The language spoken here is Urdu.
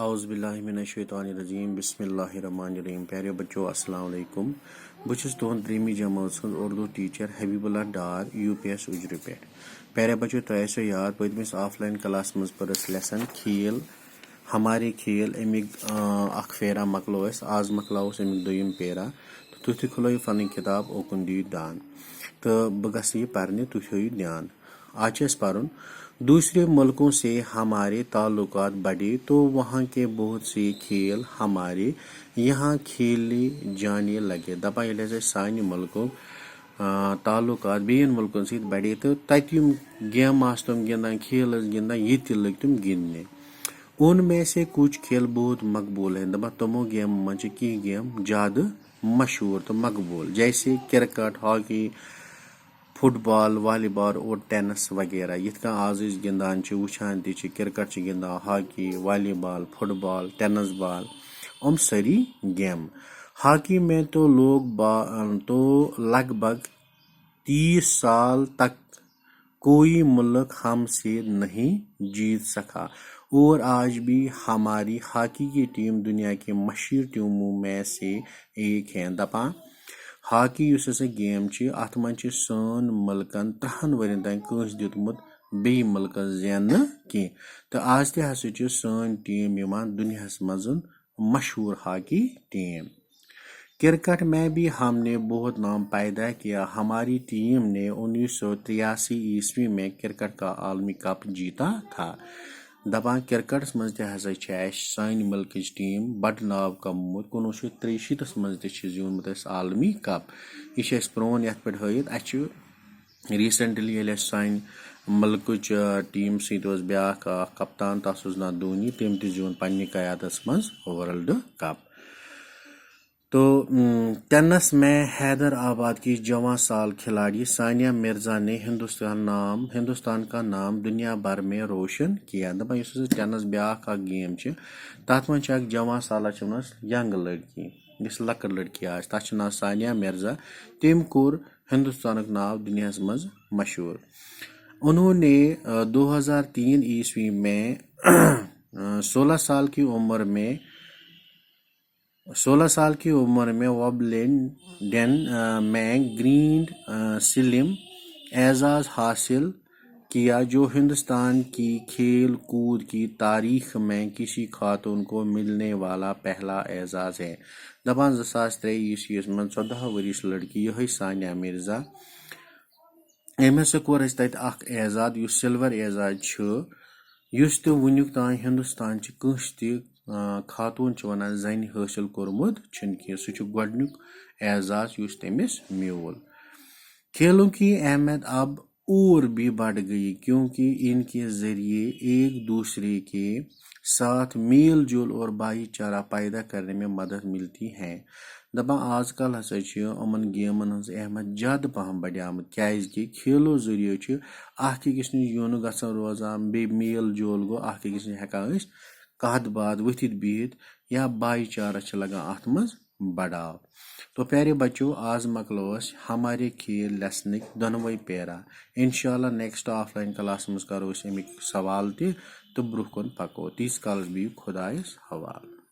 اعوذ باللہ من الشیطان الرجیم بسم اللہ الرحمن الرحیم. پیارے بچوں السلام علیکم. بہٕ چھُس تُہُنٛد 3 جمٲژ سُنٛد اردوٗ ٹیٖچر حبیب اللہ ڈار UPS اُجرِ پٮ۪ٹھ. پیارے بچوں تۄہہِ آسیو یاد پٔتمِس آف لاین کلاس منٛز پٔر اَسہِ لیسن کھیل ہمارے کھیل امیُک اکھ پھیرا مۄکلو اَسہِ. آز مۄکلاوو أسۍ امیُک دوٚیِم پھیرا تہٕ تُہۍ تہِ کھُلٲیِو پنٕنۍ کِتاب اوکُن دِیِو دھیان تہٕ بہٕ گژھٕ یہِ پرنہِ تُہۍ تھٲیِو دھیان. آج چھُ اَسہِ پرُن دوسرے ملکوں سے ہمارے تعلقات بڑھے تو وہاں کے بہت سے کھیل ہمارے یہاں کھیلے جانے لگے. دپان ییٚلہِ ہسا سانہِ مُلکُک تعلقات بیٚیَن مُلکن سۭتۍ بڑے تہٕ تتہِ یِم گیمہٕ آسہٕ تِم گِنٛدان کھیل ٲسۍ گِنٛدان ییٚتہِ تہِ لٔگۍ تِم گِنٛدنہِ. ان میں سے کچھ کھیل بہت مقبول ہیں. دپان تِمو گیمو منٛز چھِ کینٛہہ گیم زیادٕ مشہوٗر تہٕ مقبوٗل جیسے کرکٹ ہاکی فٹ بال والی بال اور ٹینس وغیرہ. یِتھ کٔنۍ آز أسۍ گِنٛدان چھِ وٕچھان تہِ چھِ کرکٹ چھِ گِنٛدان ہاکی والی بال فٹ بال ٹینس بال یِم سٲری گیمہٕ. ہاکی میں تو لگ بھگ 30 سال تک کوئی ملک ہم سے نہیں جیت سکا اور آج بھی ہماری ہاکی کی ٹیم دنیا کی مشہور ٹیموں میں سے ایک ہے. دپان ہاکی یُس ہسا گیم چھِ اتھ منٛز چھِ سٲنۍ مُلکن 30 ؤرین تام کٲنٛسہِ دیُتمُت بیٚیہِ مُلکس زیننہٕ کینٛہہ تہٕ آز تہِ ہسا چھِ سٲنۍ ٹیٖم یِوان دُنیاہس منٛز مشہوٗر ہاکی ٹیٖم. کرکٹ میں بھی ہم نے بہت نام پیدا کیا. ہماری ٹیم نے 1983 میں کرکٹ کا عالمی کپ جیتا تھا. دپان کرکٹس منٛز تہِ ہسا چھِ اَسہِ سانہِ مُلکٕچ ٹیٖم بڑٕ ناو کمومُت. 1963 منٛز تہِ چھِ زیوٗنمُت اَسہِ عالمی کپ. یہِ چھِ اَسہِ پرٛون یتھ پٮ۪ٹھ ہٲیِتھ. اَسہِ چھُ ریٖسنٹلی ییٚلہِ اَسہِ سانہِ مُلکٕچ ٹیٖم سۭتۍ اوس بیٛاکھ اکھ کپتان تس اوس ناو دھونی تٔمۍ تہِ زیوٗن پننہِ قیادتس منٛز ورلڈ کپ. تو ٹینس میں حیدر آباد کی جواں سال کھلاڑی ثانیہ مرزا نے ہندوستان کا نام دنیا بھر میں روشن کیا. دپان یُس ہسا ٹینس بیٛاکھ اکھ گیم چھِ تتھ منٛز چھِ اکھ جواں سالہ چھِ ونان ینگ لڑکی یُس لۄکٕٹ لڑکی آسہِ تتھ چھُ ناو ثانیہ مرزا. تٔمۍ کوٚر ہندوستانُک ناو دُنیاہس منٛز مشہوٗر. انہوں نے 2003 میں 16 سال کی عمر میں ومبلڈن میں گرینڈ سلیم اعزاز حاصل کیا جو ہندوستان کی کھیل کود کی تاریخ میں کسی خاتون کو ملنے والا پہلا اعزاز ہے. دپان 2003 منٛز 14 ؤرِش لڑکی یِہے ثانیہ مرزا أمۍ ہسا کوٚر اَسہِ تتہِ اکھ اعزاز یُس سِلور اعزاز چھُ یُس تہِ وُنیُک تام ہندوستان چہِ کٲنٛسہِ تہِ خاتوٗن چھِ ونان زنہِ حٲصِل کوٚرمُت چھُنہٕ کینٛہہ. سُہ چھُ گۄڈنیُک اعزاز یُس تٔمِس میوٗل. کھیلوں کی اہمیت اب اور بھی بڑھ گئی کیونکہ ان کے ذریعے ایک دوسرے کے ساتھ میل جول اور بھائی چارہ پیدا کرنے میں مدد ملتی ہے. دپان آز کل ہسا چھِ یِمن گیمن ہٕنٛز اہمیت زیادٕ پہم بڑیمٕژ کیازکہِ کھیلو ذٔریعہٕ چھُ اکھ أکِس نِش یُن گژھان روزان بیٚیہِ میل جول گوٚو اکھ أکِس نِش ہٮ۪کان أسۍ کتھ باتھ ؤتھِتھ بِہِتھ یا بھایی چارہ چھِ لگان اتھ منٛز بڑاو. تو پیارے بچو آز مۄکلو اَسہِ ہمارے کھیل لیسنٕکۍ دۄنوَے پیرا. انشاءاللہ نیکسٹ آف لاین کلاس منٛز کرو أسۍ امیِکۍ سوال تہِ تہٕ برونٛہہ کُن پکو. تیٖتِس کالس بِہِو خۄدایس حوالہٕ.